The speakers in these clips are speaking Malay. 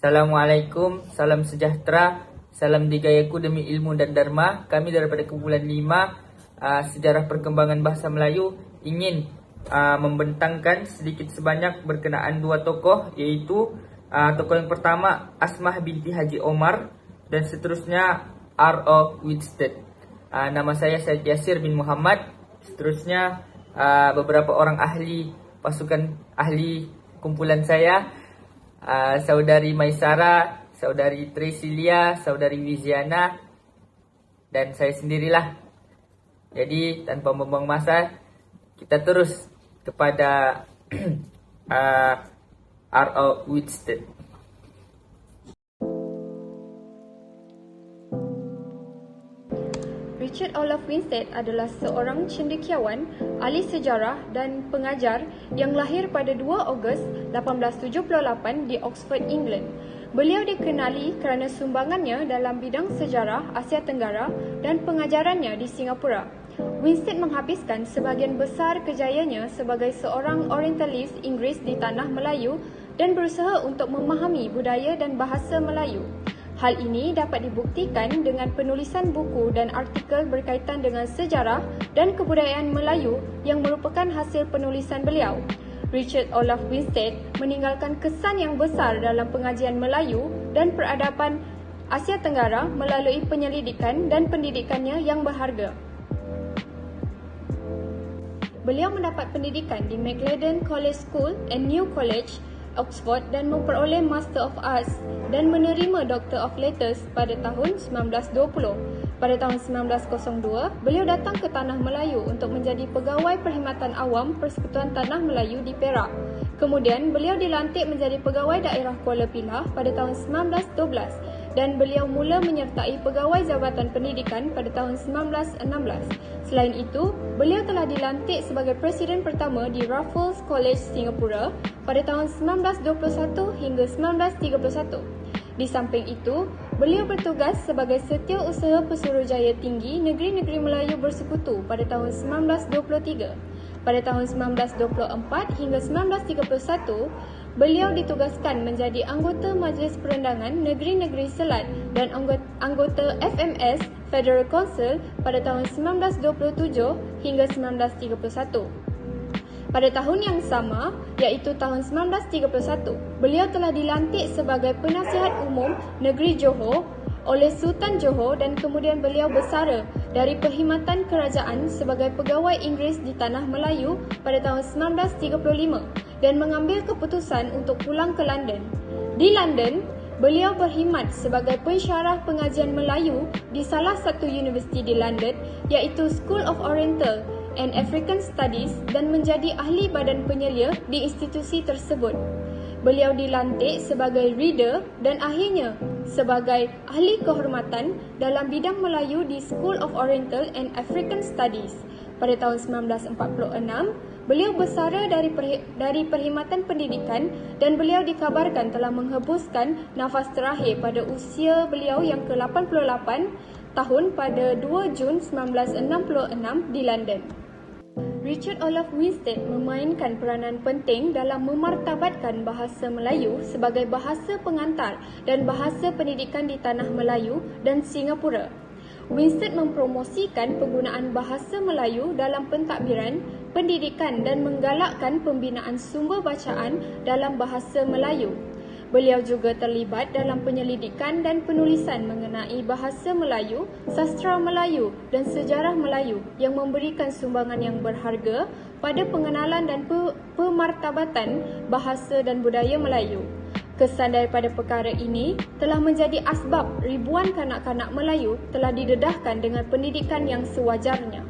Assalamualaikum, salam sejahtera, salam digayaku demi ilmu dan dharma. Kami daripada kumpulan 5 Sejarah Perkembangan Bahasa Melayu ingin membentangkan sedikit sebanyak berkenaan dua tokoh, iaitu tokoh yang pertama Asmah binti Haji Omar dan seterusnya R.O. Winstead. Nama saya Syed Yasir bin Muhammad. Seterusnya beberapa orang ahli pasukan ahli kumpulan saya, Saudari Maisara, Saudari Trisilia, Saudari Wiziana, dan saya sendirilah. Jadi tanpa membuang masa, kita terus kepada R.O. Winstead. Richard Olaf Winstead adalah seorang cendekiawan, ahli sejarah dan pengajar yang lahir pada 2 Ogos 1878 di Oxford, England. Beliau dikenali kerana sumbangannya dalam bidang sejarah Asia Tenggara dan pengajarannya di Singapura. Winstead menghabiskan sebahagian besar kejayanya sebagai seorang orientalis Inggeris di tanah Melayu dan berusaha untuk memahami budaya dan bahasa Melayu. Hal ini dapat dibuktikan dengan penulisan buku dan artikel berkaitan dengan sejarah dan kebudayaan Melayu yang merupakan hasil penulisan beliau. Richard Olaf Winstead meninggalkan kesan yang besar dalam pengajian Melayu dan peradaban Asia Tenggara melalui penyelidikan dan pendidikannya yang berharga. Beliau mendapat pendidikan di Maclaren College School and New College, Oxford dan memperoleh Master of Arts dan menerima Doctor of Letters pada tahun 1920. Pada tahun 1902, beliau datang ke Tanah Melayu untuk menjadi pegawai Perkhidmatan Awam Persekutuan Tanah Melayu di Perak. Kemudian, beliau dilantik menjadi pegawai daerah Kuala Pilah pada tahun 1912 dan beliau mula menyertai pegawai Jabatan Pendidikan pada tahun 1916. Selain itu, beliau telah dilantik sebagai Presiden pertama di Raffles College Singapura pada tahun 1921 hingga 1931. Di samping itu, beliau bertugas sebagai Setiausaha Pesuruhjaya Tinggi Negeri-Negeri Melayu Bersekutu pada tahun 1923. Pada tahun 1924 hingga 1931, beliau ditugaskan menjadi anggota Majlis Perendangan Negeri-Negeri Selat dan anggota FMS Federal Council pada tahun 1927 hingga 1931. Pada tahun yang sama, iaitu tahun 1931, beliau telah dilantik sebagai Penasihat Umum Negeri Johor oleh Sultan Johor dan kemudian beliau bersara dari Perkhidmatan Kerajaan sebagai pegawai Inggeris di Tanah Melayu pada tahun 1935 dan mengambil keputusan untuk pulang ke London. Di London, beliau berkhidmat sebagai pensyarah pengajian Melayu di salah satu universiti di London, iaitu School of Oriental and African Studies dan menjadi ahli badan penyelia di institusi tersebut. Beliau dilantik sebagai reader dan akhirnya sebagai ahli kehormatan dalam bidang Melayu di School of Oriental and African Studies. Pada tahun 1946, beliau bersara dari Perkhidmatan Pendidikan dan beliau dikabarkan telah menghembuskan nafas terakhir pada usia beliau yang ke-88 tahun pada 2 Jun 1966 di London. Richard Olaf Winstead memainkan peranan penting dalam memartabatkan bahasa Melayu sebagai bahasa pengantar dan bahasa pendidikan di Tanah Melayu dan Singapura. Winstead mempromosikan penggunaan bahasa Melayu dalam pentadbiran, pendidikan dan menggalakkan pembinaan sumber bacaan dalam bahasa Melayu. Beliau juga terlibat dalam penyelidikan dan penulisan mengenai bahasa Melayu, sastra Melayu dan sejarah Melayu yang memberikan sumbangan yang berharga pada pengenalan dan pemartabatan bahasa dan budaya Melayu. Kesan daripada perkara ini telah menjadi asbab ribuan kanak-kanak Melayu telah didedahkan dengan pendidikan yang sewajarnya.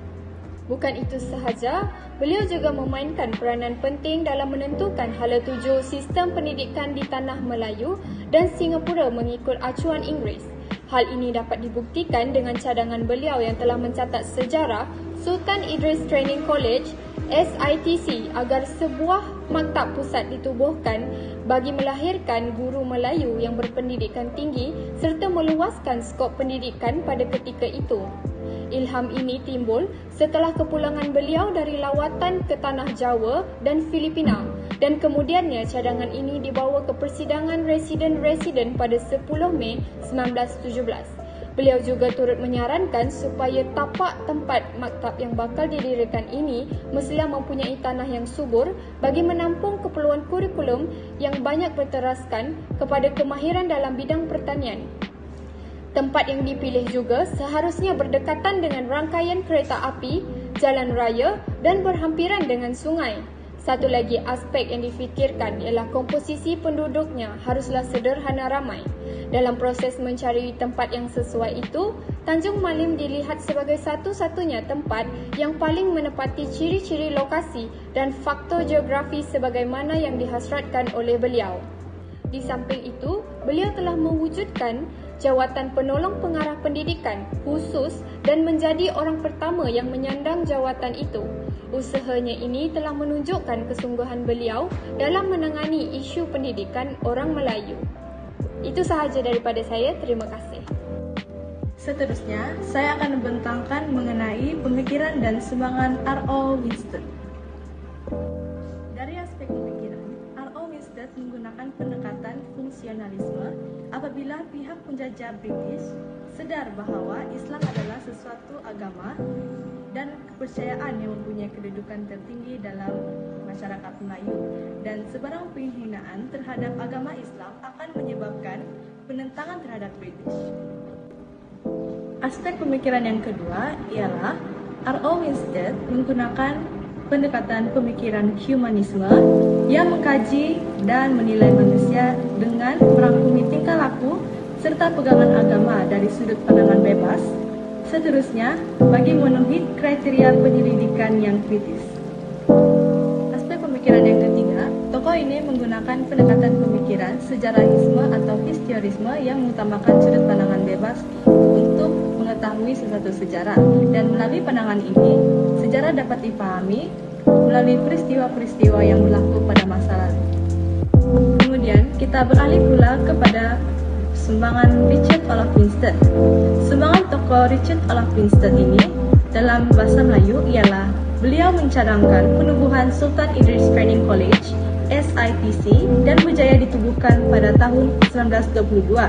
Bukan itu sahaja, beliau juga memainkan peranan penting dalam menentukan hala tuju sistem pendidikan di Tanah Melayu dan Singapura mengikut acuan Inggeris. Hal ini dapat dibuktikan dengan cadangan beliau yang telah mencatat sejarah Sultan Idris Training College SITC agar sebuah maktab pusat ditubuhkan bagi melahirkan guru Melayu yang berpendidikan tinggi serta meluaskan skop pendidikan pada ketika itu. Ilham ini timbul setelah kepulangan beliau dari lawatan ke Tanah Jawa dan Filipina dan kemudiannya cadangan ini dibawa ke persidangan residen-residen pada 10 Mei 1917. Beliau juga turut menyarankan supaya tapak tempat maktab yang bakal didirikan ini mestilah mempunyai tanah yang subur bagi menampung keperluan kurikulum yang banyak berteraskan kepada kemahiran dalam bidang pertanian. Tempat yang dipilih juga seharusnya berdekatan dengan rangkaian kereta api, jalan raya dan berhampiran dengan sungai. Satu lagi aspek yang difikirkan ialah komposisi penduduknya haruslah sederhana ramai. Dalam proses mencari tempat yang sesuai itu, Tanjung Malim dilihat sebagai satu-satunya tempat yang paling menepati ciri-ciri lokasi dan faktor geografi sebagaimana yang dihasratkan oleh beliau. Di samping itu, beliau telah mewujudkan jawatan penolong pengarah pendidikan khusus dan menjadi orang pertama yang menyandang jawatan itu. Usahanya ini telah menunjukkan kesungguhan beliau dalam menangani isu pendidikan orang Melayu. Itu sahaja daripada saya. Terima kasih. Seterusnya, saya akan membentangkan mengenai pemikiran dan sumbangan R.O. Winstead. Dari aspek pemikiran, R.O. Winstead menggunakan pendekatan fungsionalisme apabila pihak penjajah British sedar bahawa Islam adalah sesuatu agama dan kepercayaan yang mempunyai kedudukan tertinggi dalam masyarakat Melayu, dan sebarang penghinaan terhadap agama Islam akan menyebabkan penentangan terhadap British. Aspek pemikiran yang kedua ialah R.O. Winstead menggunakan pendekatan pemikiran humanisme yang mengkaji dan menilai manusia dengan merangkumi tingkah laku serta pegangan agama dari sudut pandangan bebas. Seterusnya, bagi memenuhi kriteria penyelidikan yang kritis. Aspek pemikiran yang ketiga, tokoh ini menggunakan pendekatan pemikiran sejarahisme atau historisme yang mengutamakan sudut pandangan bebas untuk mengetahui sesuatu sejarah, dan melalui pandangan ini, sejarah dapat dipahami melalui peristiwa-peristiwa yang berlaku pada masa lalu. Kemudian, kita beralih pula kepada sumbangan Richard Olaf Winstead. Sumbangan tokoh Richard Olaf Winstead ini dalam bahasa Melayu ialah beliau mencadangkan penubuhan Sultan Idris Training College SITC dan berjaya ditubuhkan pada tahun 1922.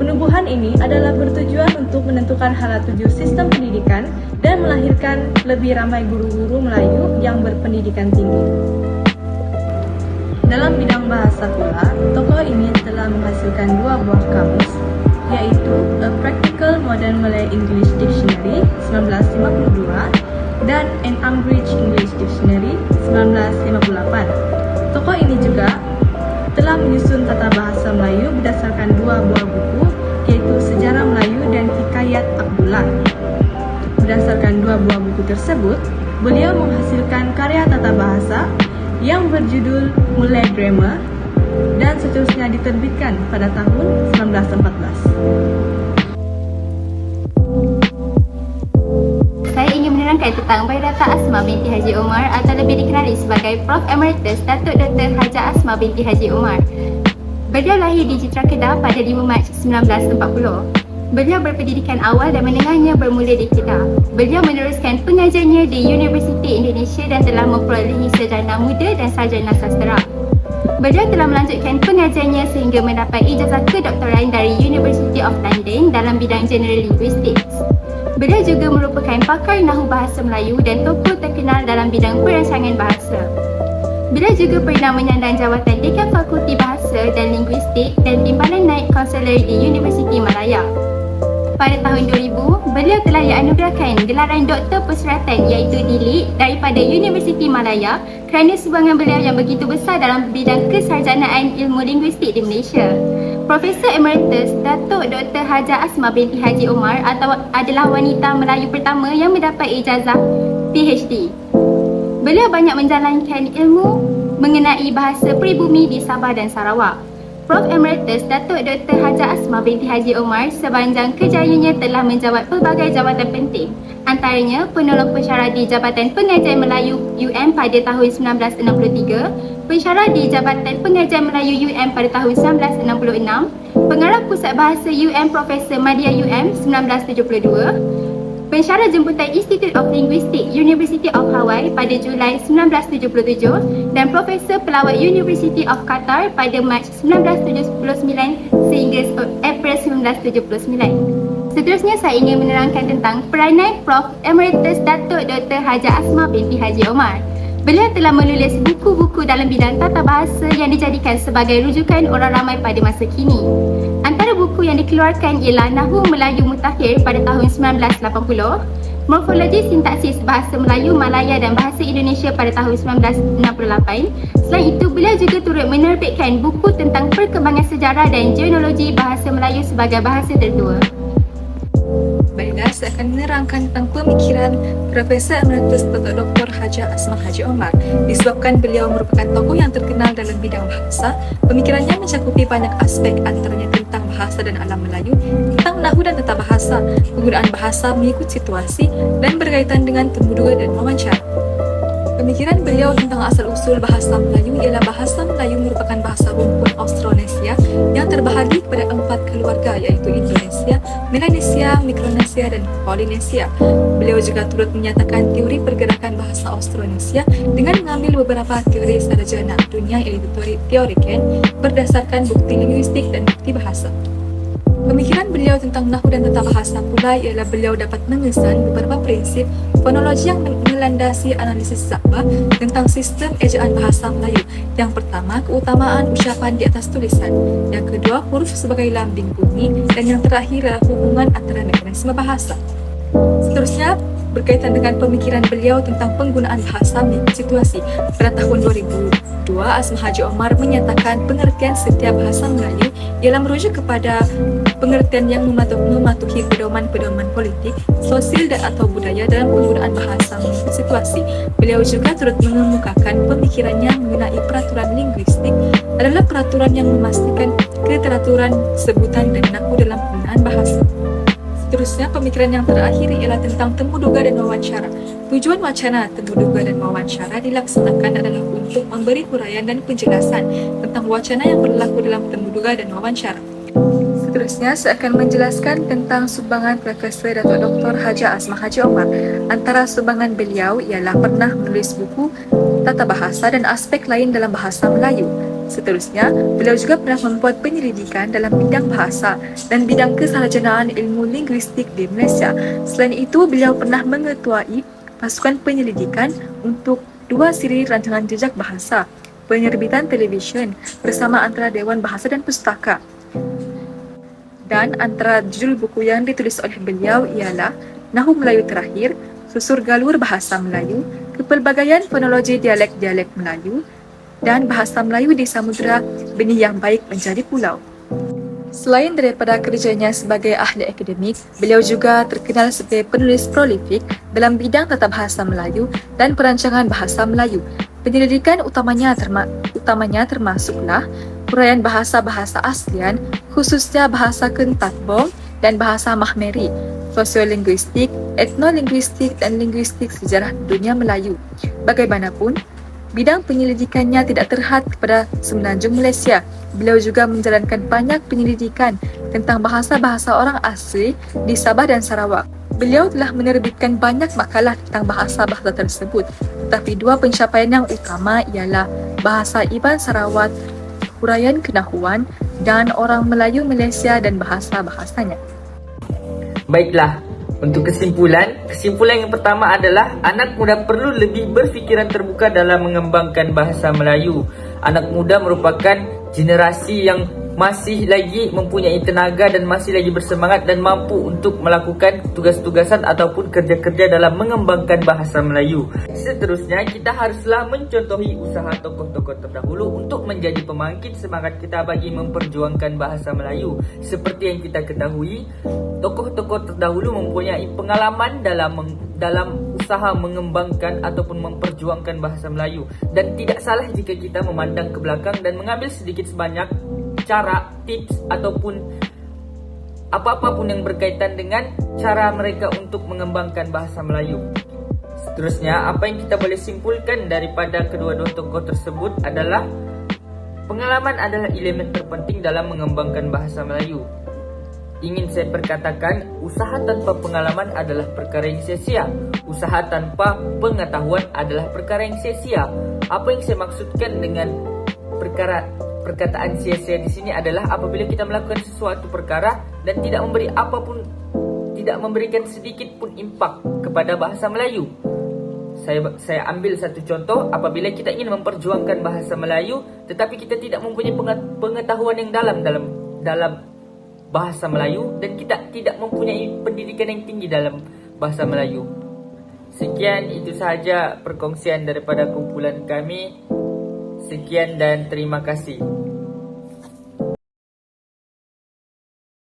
Penubuhan ini adalah bertujuan untuk menentukan hala tuju sistem pendidikan dan melahirkan lebih ramai guru-guru Melayu yang berpendidikan tinggi. Dalam bidang bahasa pula, tokoh ini telah menghasilkan 2 buah kamus, yaitu A Practical Modern Malay English Dictionary 1952 dan An Unabridged English Dictionary 1958. Tokoh ini juga telah menyusun tata bahasa Melayu berdasarkan 2 buah buku, yaitu Sejarah Melayu dan Hikayat Abdullah. Berdasarkan 2 buah buku tersebut, beliau menghasilkan karya tata bahasa yang berjudul Malay Grammar dan seterusnya diterbitkan pada tahun 1914. Saya ingin menerangkan tentang Baidata Asma binti Haji Omar atau lebih dikenali sebagai Prof. Emeritus Datuk Dr. Hajah Asma binti Haji Omar. Beliau lahir di Citra Kedah pada 5 Mac 1940. Beliau berpendidikan awal dan menengahnya bermula di Kedah. Beliau meneruskan pengajiannya di Universiti Indonesia dan telah memperolehi sarjana muda dan sarjana sastera. Beliau telah melanjutkan pengajiannya sehingga mendapat ijazah kedoktoran dari University of London dalam bidang General Linguistics. Beliau juga merupakan pakar Nahu Bahasa Melayu dan tokoh terkenal dalam bidang perancangan bahasa. Beliau juga pernah menyandang jawatan Dekan Fakulti Bahasa dan Linguistik dan Timbalan Naib Kaunselor di Universiti Malaya. Pada tahun 2000, beliau telah dianugerahkan gelaran Doktor Perseratan iaitu D.Lic daripada Universiti Malaya kerana sumbangan beliau yang begitu besar dalam bidang kesarjanaan ilmu linguistik di Malaysia. Profesor Emeritus Datuk Dr. Hajah Asma binti Haji Omar adalah wanita Melayu pertama yang mendapat ijazah PhD. Beliau banyak menjalankan ilmu mengenai bahasa pribumi di Sabah dan Sarawak. Prof. Emeritus Datuk Dr. Hajah Asma binti Haji Omar sepanjang kejayaannya telah menjawat pelbagai jawatan penting, antaranya penolong pensyarah di Jabatan Pengajian Melayu UM pada tahun 1963, pensyarah di Jabatan Pengajian Melayu UM pada tahun 1966, pengarah Pusat Bahasa UM Profesor Madya UM 1972, Pensyarah jemputan Institute of Linguistics University of Hawaii pada Julai 1977 dan Profesor Pelawat University of Qatar pada Mac 1979 sehingga April 1979. Seterusnya saya ingin menerangkan tentang peranan Prof. Emeritus Datuk Dr. Hajah Asmah binti Haji Omar. Beliau telah menulis buku-buku dalam bidang tata bahasa yang dijadikan sebagai rujukan orang ramai pada masa kini. Antara buku yang dikeluarkan ialah Nahwu Melayu Mutakhir pada tahun 1980, Morfologi Sintaksis Bahasa Melayu, Malaya dan Bahasa Indonesia pada tahun 1968. Selain itu, beliau juga turut menerbitkan buku tentang perkembangan sejarah dan genealogi bahasa Melayu sebagai bahasa tertua. Baiklah, saya akan menerangkan tentang pemikiran Profesor Emeritus Dr. Hajah Asmah Haji Omar. Disebabkan beliau merupakan tokoh yang terkenal dalam bidang bahasa, pemikirannya mencakupi banyak aspek, antaranya tentang bahasa dan alam Melayu, tentang nahwu dan tata bahasa, penggunaan bahasa mengikut situasi, dan berkaitan dengan temuduga dan wawancara. Pemikiran beliau tentang asal-usul bahasa Melayu ialah bahasa Melayu merupakan bahasa rumpun Austronesia yang terbahagi kepada 4 keluarga iaitu Indonesia, Melanesia, Mikronesia dan Polinesia. Beliau juga turut menyatakan teori pergerakan bahasa Austronesia dengan mengambil beberapa teori sarjana dunia iaitu teori Ken berdasarkan bukti linguistik dan bukti bahasa. Pemikiran beliau tentang nahwu dan tata bahasa pula ialah beliau dapat mengesan beberapa prinsip fonologi yang melandasi analisis Zakba tentang sistem ejaan bahasa Melayu. Yang pertama, keutamaan ucapan di atas tulisan. Yang kedua, huruf sebagai lambing bunyi. Dan yang terakhir adalah hubungan antara mekanisme bahasa. Seterusnya, berkaitan dengan pemikiran beliau tentang penggunaan bahasa mengikut situasi. Pada tahun 2002, Asmah Haji Omar menyatakan pengertian setiap bahasa Melayu ialah merujuk kepada pengertian yang mematuhi pedoman-pedoman politik, sosial dan atau budaya dalam penggunaan bahasa mengikut situasi. Beliau juga turut mengemukakan pemikirannya mengenai peraturan linguistik adalah peraturan yang memastikan keteraturan sebutan dan nahwu dalam penggunaan bahasa. Seterusnya, pemikiran yang terakhir ialah tentang temuduga dan wawancara. Tujuan wacana, temuduga dan wawancara dilaksanakan adalah untuk memberi huraian dan penjelasan tentang wacana yang berlaku dalam temuduga dan wawancara. Seterusnya, saya akan menjelaskan tentang sumbangan Profesor Datuk Dr. Hajah Asmah Haji Omar. Antara sumbangan beliau ialah pernah menulis buku tata bahasa dan aspek lain dalam bahasa Melayu. Seterusnya, beliau juga pernah membuat penyelidikan dalam bidang bahasa dan bidang kesarjanaan ilmu linguistik di Malaysia. Selain itu, beliau pernah mengetuai pasukan penyelidikan untuk 2 siri rancangan jejak bahasa, penerbitan televisyen bersama antara Dewan Bahasa dan Pustaka. Dan antara judul buku yang ditulis oleh beliau ialah Nahwu Melayu Terakhir, Susur Galur Bahasa Melayu, Kepelbagaian Fonologi Dialek-Dialek Melayu, dan Bahasa Melayu di Samudra Benih Yang Baik Menjadi Pulau. Selain daripada kerjanya sebagai ahli akademik, beliau juga terkenal sebagai penulis prolifik dalam bidang tata bahasa Melayu dan perancangan bahasa Melayu. Penyelidikan utamanya termasuklah huraian bahasa-bahasa aslian, khususnya bahasa Kentatbong dan bahasa Mahmeri, sosiolinguistik, etnolinguistik dan linguistik sejarah dunia Melayu. Bagaimanapun, bidang penyelidikannya tidak terhad kepada Semenanjung Malaysia. Beliau juga menjalankan banyak penyelidikan tentang bahasa-bahasa orang asli di Sabah dan Sarawak. Beliau telah menerbitkan banyak makalah tentang bahasa-bahasa tersebut. Tetapi 2 pencapaian yang utama ialah Bahasa Iban Sarawak, Huraian Kenahuan dan Orang Melayu Malaysia dan bahasa-bahasanya. Baiklah, untuk kesimpulan yang pertama adalah anak muda perlu lebih berfikiran terbuka dalam mengembangkan bahasa Melayu. Anak muda merupakan generasi yang masih lagi mempunyai tenaga dan masih lagi bersemangat dan mampu untuk melakukan tugas-tugasan ataupun kerja-kerja dalam mengembangkan bahasa Melayu. Seterusnya, kita haruslah mencontohi usaha tokoh-tokoh terdahulu untuk menjadi pembangkit semangat kita bagi memperjuangkan bahasa Melayu. Seperti yang kita ketahui, tokoh-tokoh terdahulu mempunyai pengalaman dalam usaha mengembangkan ataupun memperjuangkan bahasa Melayu. Dan tidak salah jika kita memandang ke belakang dan mengambil sedikit sebanyak cara, tips ataupun apa-apa pun yang berkaitan dengan cara mereka untuk mengembangkan bahasa Melayu. Seterusnya, apa yang kita boleh simpulkan daripada kedua-dua tokoh tersebut adalah pengalaman adalah elemen terpenting dalam mengembangkan bahasa Melayu. ingin saya perkatakan, usaha tanpa pengalaman adalah perkara yang sia-sia. Usaha tanpa pengetahuan adalah perkara yang sia-sia. Apa yang saya maksudkan dengan perkataan sia-sia di sini adalah apabila kita melakukan sesuatu perkara dan tidak memberikan sedikit pun impak kepada bahasa Melayu. Saya ambil satu contoh, apabila kita ingin memperjuangkan bahasa Melayu tetapi kita tidak mempunyai pengetahuan yang dalam bahasa Melayu dan kita tidak mempunyai pendidikan yang tinggi dalam bahasa Melayu. Sekian, itu sahaja perkongsian daripada kumpulan kami. Sekian dan terima kasih.